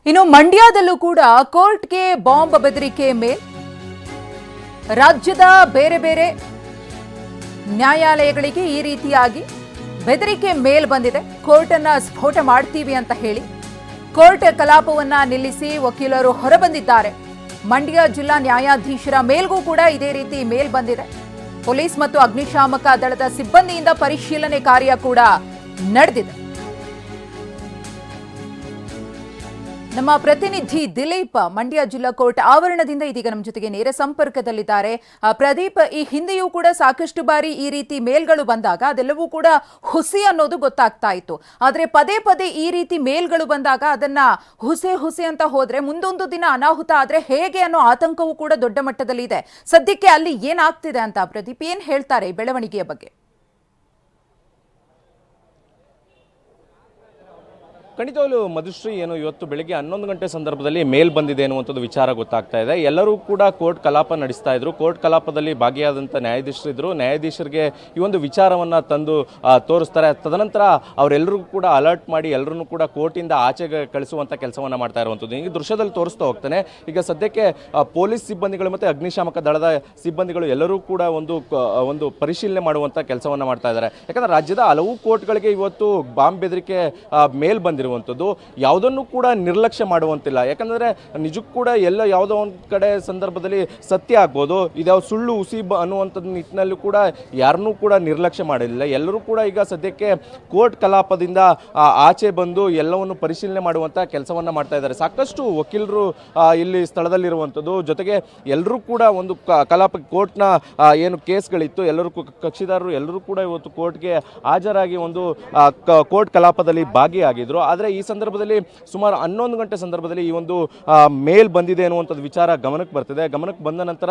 ಇನ್ನು ಮಂಡ್ಯದಲ್ಲೂ ಕೂಡ ಕೋರ್ಟ್ಗೆ ಬಾಂಬ್ ಬೆದರಿಕೆ ಮೇಲ್ ರಾಜ್ಯದ ಬೇರೆ ಬೇರೆ ನ್ಯಾಯಾಲಯಗಳಿಗೆ ಈ ರೀತಿಯಾಗಿ ಬೆದರಿಕೆ ಮೇಲ್ ಬಂದಿದೆ. ಕೋರ್ಟ್ ಅನ್ನ ಸ್ಫೋಟ ಮಾಡ್ತೀವಿ ಅಂತ ಹೇಳಿ ಕೋರ್ಟ್ ಕಲಾಪವನ್ನ ನಿಲ್ಲಿಸಿ ವಕೀಲರು ಹೊರಬಂದಿದ್ದಾರೆ. ಮಂಡ್ಯ ಜಿಲ್ಲಾ ನ್ಯಾಯಾಧೀಶರ ಮೇಲ್ಗೂ ಕೂಡ ಇದೇ ರೀತಿ ಮೇಲ್ ಬಂದಿದೆ. ಪೊಲೀಸ್ ಮತ್ತು ಅಗ್ನಿಶಾಮಕ ದಳದ ಸಿಬ್ಬಂದಿಯಿಂದ ಪರಿಶೀಲನೆ ಕಾರ್ಯ ಕೂಡ ನಡೆದಿದೆ. ನಮ್ಮ ಪ್ರತಿನಿಧಿ ದಿಲೀಪ್ ಮಂಡ್ಯ ಜಿಲ್ಲಾ ಕೋರ್ಟ್ ಆವರಣದಿಂದ ಇದೀಗ ನಮ್ಮ ಜೊತೆಗೆ ನೇರ ಸಂಪರ್ಕದಲ್ಲಿದ್ದಾರೆ. ಪ್ರದೀಪ್, ಈ ಹಿಂದೆಯೂ ಕೂಡ ಸಾಕಷ್ಟು ಬಾರಿ ಈ ರೀತಿ ಮೇಲ್ಗಳು ಬಂದಾಗ ಅದೆಲ್ಲವೂ ಕೂಡ ಹುಸಿ ಅನ್ನೋದು ಗೊತ್ತಾಗ್ತಾ ಇತ್ತು. ಆದರೆ ಪದೇ ಪದೇ ಈ ರೀತಿ ಮೇಲ್ಗಳು ಬಂದಾಗ ಅದನ್ನ ಹುಸಿ ಅಂತ ಹೋದ್ರೆ ಮುಂದೊಂದು ದಿನ ಅನಾಹುತ ಆದ್ರೆ ಹೇಗೆ ಅನ್ನೋ ಆತಂಕವೂ ಕೂಡ ದೊಡ್ಡ ಮಟ್ಟದಲ್ಲಿ ಇದೆ. ಸದ್ಯಕ್ಕೆ ಅಲ್ಲಿ ಏನಾಗ್ತಿದೆ ಅಂತ ಪ್ರದೀಪ್ ಏನ್ ಹೇಳ್ತಾರೆ ಬೆಳವಣಿಗೆಯ ಬಗ್ಗೆ? ಖಂಡಿತವಾಗ್ಲೂ ಮಧುಶ್ರೀ, ಏನು ಇವತ್ತು ಬೆಳಗ್ಗೆ 11 ಗಂಟೆ ಸಂದರ್ಭದಲ್ಲಿ ಮೇಲ್ ಬಂದಿದೆ ಅನ್ನುವಂಥದ್ದು ವಿಚಾರ ಗೊತ್ತಾಗ್ತಾ ಇದೆ. ಎಲ್ಲರೂ ಕೂಡ ಕೋರ್ಟ್ ಕಲಾಪ ನಡೆಸ್ತಾ ಇದ್ರು. ಕೋರ್ಟ್ ಕಲಾಪದಲ್ಲಿ ಭಾಗಿಯಾದಂಥ ನ್ಯಾಯಾಧೀಶರಿದ್ರು. ನ್ಯಾಯಾಧೀಶರಿಗೆ ಈ ಒಂದು ವಿಚಾರವನ್ನು ತಂದು ತೋರಿಸ್ತಾರೆ. ತದನಂತರ ಅವರೆಲ್ಲರಿಗೂ ಕೂಡ ಅಲರ್ಟ್ ಮಾಡಿ ಎಲ್ಲರನ್ನೂ ಕೂಡ ಕೋರ್ಟಿಂದ ಆಚೆಗೆ ಕಳಿಸುವಂಥ ಕೆಲಸವನ್ನು ಮಾಡ್ತಾ ಇರುವಂಥದ್ದು. ಈಗ ದೃಶ್ಯದಲ್ಲಿ ತೋರಿಸ್ತಾ ಹೋಗ್ತಾನೆ. ಈಗ ಸದ್ಯಕ್ಕೆ ಪೊಲೀಸ್ ಸಿಬ್ಬಂದಿಗಳು ಮತ್ತು ಅಗ್ನಿಶಾಮಕ ದಳದ ಸಿಬ್ಬಂದಿಗಳು ಎಲ್ಲರೂ ಕೂಡ ಒಂದು ಪರಿಶೀಲನೆ ಮಾಡುವಂಥ ಕೆಲಸವನ್ನು ಮಾಡ್ತಾ ಇದ್ದಾರೆ. ಯಾಕಂದರೆ ರಾಜ್ಯದ ಹಲವು ಕೋರ್ಟ್ಗಳಿಗೆ ಇವತ್ತು ಬಾಂಬ್ ಬೆದರಿಕೆ ಮೇಲ್ ಬಂದಿರುವಂಥದ್ದು ಯಾವುದನ್ನು ಕೂಡ ನಿರ್ಲಕ್ಷ್ಯ ಮಾಡುವಂತಿಲ್ಲ. ಯಾಕಂದರೆ ನಿಜಕ್ಕೂ ಕೂಡ ಯಾವುದೋ ಒಂದು ಕಡೆ ಸಂದರ್ಭದಲ್ಲಿ ಸತ್ಯ ಆಗ್ಬೋದು, ಇದ್ಯಾವ ಸುಳ್ಳು ಹುಸಿ ಅನ್ನುವಂಥದ್ದು ನಿಟ್ಟಿನಲ್ಲಿ ಕೂಡ ಯಾರನ್ನೂ ಕೂಡ ನಿರ್ಲಕ್ಷ್ಯ ಮಾಡಿಲ್ಲ. ಎಲ್ಲರೂ ಕೂಡ ಈಗ ಸದ್ಯಕ್ಕೆ ಕೋರ್ಟ್ ಕಲಾಪದಿಂದ ಆಚೆ ಬಂದು ಎಲ್ಲವನ್ನು ಪರಿಶೀಲನೆ ಮಾಡುವಂಥ ಕೆಲಸವನ್ನು ಮಾಡ್ತಾ ಇದ್ದಾರೆ. ಸಾಕಷ್ಟು ವಕೀಲರು ಇಲ್ಲಿ ಸ್ಥಳದಲ್ಲಿರುವಂಥದ್ದು, ಜೊತೆಗೆ ಎಲ್ಲರೂ ಕೂಡ ಒಂದು ಕಲಾಪ ಕೋರ್ಟ್ನ ಏನು ಕೇಸ್ಗಳಿತ್ತು ಎಲ್ಲರೂ ಕಕ್ಷಿದಾರರು ಎಲ್ಲರೂ ಕೂಡ ಇವತ್ತು ಕೋರ್ಟ್ಗೆ ಹಾಜರಾಗಿ ಒಂದು ಕೋರ್ಟ್ ಕಲಾಪದಲ್ಲಿ ಭಾಗಿಯಾಗಿದ್ದರು. ಆದರೆ ಈ ಸಂದರ್ಭದಲ್ಲಿ ಸುಮಾರು 11 ಗಂಟೆ ಸಂದರ್ಭದಲ್ಲಿ ಈ ಒಂದು ಮೇಲ್ ಬಂದಿದೆ ಅನ್ನುವಂಥದ್ದು ವಿಚಾರ ಗಮನಕ್ಕೆ ಬರ್ತಿದೆ. ಗಮನಕ್ಕೆ ಬಂದ ನಂತರ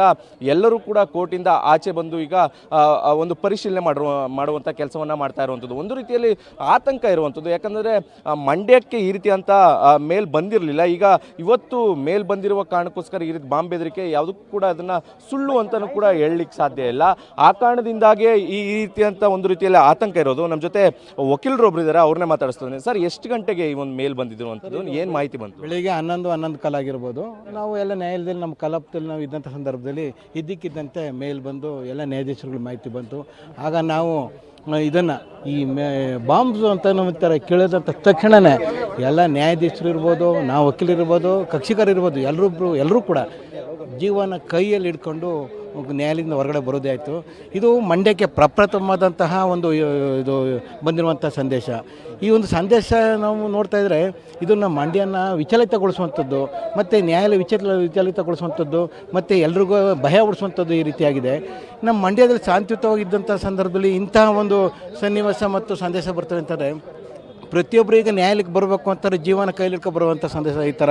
ಎಲ್ಲರೂ ಕೂಡ ಕೋರ್ಟಿಂದ ಆಚೆ ಬಂದು ಈಗ ಒಂದು ಪರಿಶೀಲನೆ ಮಾಡುವಂಥ ಕೆಲಸವನ್ನು ಮಾಡ್ತಾ ಇರುವಂಥದ್ದು. ಒಂದು ರೀತಿಯಲ್ಲಿ ಆತಂಕ ಇರುವಂಥದ್ದು. ಯಾಕಂದರೆ ಮಂಡ್ಯಕ್ಕೆ ಈ ರೀತಿ ಅಂತ ಮೇಲ್ ಬಂದಿರಲಿಲ್ಲ. ಈಗ ಇವತ್ತು ಮೇಲ್ ಬಂದಿರುವ ಕಾರಣಕ್ಕೋಸ್ಕರ ಈ ರೀತಿ ಬಾಂಬ್ ಬೆದರಿಕೆ ಯಾವುದಕ್ಕೂ ಕೂಡ ಅದನ್ನು ಸುಳ್ಳು ಅಂತಲೂ ಕೂಡ ಹೇಳಲಿಕ್ಕೆ ಸಾಧ್ಯ ಇಲ್ಲ. ಆ ಕಾರಣದಿಂದಾಗಿ ಈ ರೀತಿಯಂಥ ಒಂದು ರೀತಿಯಲ್ಲಿ ಆತಂಕ ಇರೋದು. ನಮ್ಮ ಜೊತೆ ವಕೀಲರು ಒಬ್ಬರು ಇದ್ದಾರೆ, ಅವ್ರನ್ನೇ ಮಾತಾಡಿಸ್ತೀನಿ. ಸರ್, ಎಷ್ಟು ಗಂಟೆಗೆ ಈ ಒಂದು ಮೇಲ್ ಬಂದಿರುವಂಥದ್ದು, ಏನು ಮಾಹಿತಿ ಬಂತು? ಬೆಳಿಗ್ಗೆ 11 ಕಾಲಾಗಿರ್ಬೋದು. ನಾವು ಎಲ್ಲ ನ್ಯಾಯಾಲಯದಲ್ಲಿ ನಮ್ಮ ಕಲಾಪದಲ್ಲಿ ನಾವು ಇದ್ದಂಥ ಸಂದರ್ಭದಲ್ಲಿ ಇದ್ದಕ್ಕಿದ್ದಂತೆ ಮೇಲ್ ಬಂದು ಎಲ್ಲ ನ್ಯಾಯಾಧೀಶರುಗಳ ಮಾಹಿತಿ ಬಂತು. ಆಗ ನಾವು ಇದನ್ನು ಈ ಬಾಂಬ್ಸ್ ಅಂತ ಥರ ಕೇಳಿದಂಥ ತಕ್ಷಣವೇ ಎಲ್ಲ ನ್ಯಾಯಾಧೀಶರು ಇರ್ಬೋದು, ನಾವು ವಕೀಲರಿರ್ಬೋದು, ಕಕ್ಷಿಕರಿರ್ಬೋದು, ಎಲ್ಲರೂ ಕೂಡ ಜೀವನ ಕೈಯಲ್ಲಿ ಹಿಡ್ಕೊಂಡು ನ್ಯಾಯಾಲಯದಿಂದ ಹೊರಗಡೆ ಬರೋದೇ ಆಯಿತು. ಇದು ಮಂಡ್ಯಕ್ಕೆ ಪ್ರಪ್ರಥಮವಾದಂತಹ ಒಂದು ಇದು ಬಂದಿರುವಂಥ ಸಂದೇಶ. ಈ ಒಂದು ಸಂದೇಶ ನಾವು ನೋಡ್ತಾ ಇದ್ದರೆ ಇದನ್ನು ಮಂಡ್ಯನ ವಿಚಲಿತಗೊಳಿಸುವಂಥದ್ದು ಮತ್ತು ನ್ಯಾಯಾಲಯ ವಿಚಲಿತಗೊಳಿಸುವಂಥದ್ದು ಮತ್ತು ಎಲ್ರಿಗೂ ಭಯ ಉಡಿಸುವಂಥದ್ದು ಈ ರೀತಿಯಾಗಿದೆ. ನಮ್ಮ ಮಂಡ್ಯದಲ್ಲಿ ಶಾಂತಿಯುತವಾಗಿದ್ದಂಥ ಸಂದರ್ಭದಲ್ಲಿ ಇಂತಹ ಒಂದು ಸನ್ನಿವೇಶ ಮತ್ತು ಸಂದೇಶ ಬರ್ತವೆ ಅಂತಂದರೆ ಪ್ರತಿಯೊಬ್ಬರು ಈಗ ನ್ಯಾಯಾಲಯಕ್ಕೆ ಬರಬೇಕು ಅಂತಾರೆ, ಜೀವನ ಕೈಲಿಡ್ಕೊ ಬರುವಂಥ ಸಂದೇಶ ಈ ಥರ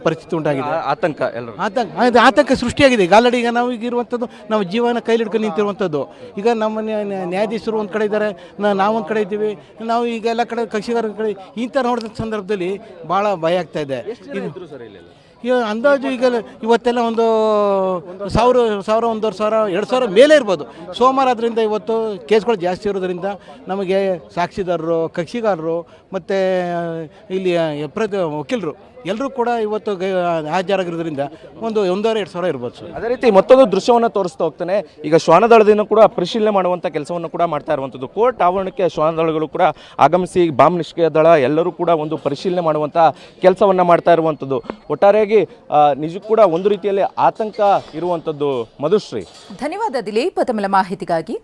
ಪರಿಸ್ಥಿತಿ ಉಂಟಾಗಿದೆ. ಆತಂಕ ಸೃಷ್ಟಿಯಾಗಿದೆ. ಈಗ ಆಲ್ರೆಡಿ ಈಗ ನಾವು ಈಗ ಇರುವಂಥದ್ದು ನಾವು ಜೀವನ ಕೈಲಿಡ್ಕೊಂಡು ನಿಂತಿರುವಂಥದ್ದು. ಈಗ ನಮ್ಮ ನ್ಯಾಯಾಧೀಶರು ಒಂದು ಕಡೆ ಇದ್ದಾರೆ, ನಾವು ಒಂದು ಕಡೆ ಇದ್ದೀವಿ, ನಾವು ಈಗ ಎಲ್ಲ ಕಡೆ ಕಕ್ಷಿಗಾರ ಕಡೆ ಈ ಥರ ನೋಡಿದ ಸಂದರ್ಭದಲ್ಲಿ ಭಾಳ ಭಯ ಆಗ್ತಾ ಇದೆ. ಈಗ ಅಂದಾಜು ಈಗ ಇವತ್ತೆಲ್ಲ ಒಂದು 1000, 1,500, 2,000 ಮೇಲೆ ಇರ್ಬೋದು. ಸೋಮವಾರ ಆದ್ದರಿಂದ ಇವತ್ತು ಕೇಸ್ಗಳು ಜಾಸ್ತಿ ಇರೋದ್ರಿಂದ ನಮಗೆ ಸಾಕ್ಷಿದಾರರು, ಕಕ್ಷಿಗಾರರು ಮತ್ತು ಇಲ್ಲಿ ವಕೀಲರು ಎಲ್ಲರೂ ಕೂಡ ಇವತ್ತು ಹಾಜರಾಗಿರೋದ್ರಿಂದ 1,500-2,000 ಇರ್ಬೋದು ಸರ್. ಅದೇ ರೀತಿ ಮತ್ತೊಂದು ದೃಶ್ಯವನ್ನು ತೋರಿಸ್ತಾ ಹೋಗ್ತಾನೆ. ಈಗ ಶ್ವಾನದಳದಿಂದ ಕೂಡ ಪರಿಶೀಲನೆ ಮಾಡುವಂಥ ಕೆಲಸವನ್ನು ಕೂಡ ಮಾಡ್ತಾ ಇರುವಂಥದ್ದು. ಕೋರ್ಟ್ ಆವರಣಕ್ಕೆ ಶ್ವಾನದಳಗಳು ಕೂಡ ಆಗಮಿಸಿ ಬಾಂಬ್ ನಿಷ್ಕ್ರಿಯ ದಳ ಎಲ್ಲರೂ ಕೂಡ ಒಂದು ಪರಿಶೀಲನೆ ಮಾಡುವಂಥ ಕೆಲಸವನ್ನು ಮಾಡ್ತಾ ಇರುವಂಥದ್ದು. ಒಟ್ಟಾರೆಯಾಗಿ ನಿಜಕ್ಕೂ ಕೂಡ ಒಂದು ರೀತಿಯಲ್ಲಿ ಆತಂಕ ಇರುವಂಥದ್ದು. ಮಧುಶ್ರೀ, ಧನ್ಯವಾದ ದಿಲೀಪ್ ತಮ್ಮ ಮಾಹಿತಿಗಾಗಿ.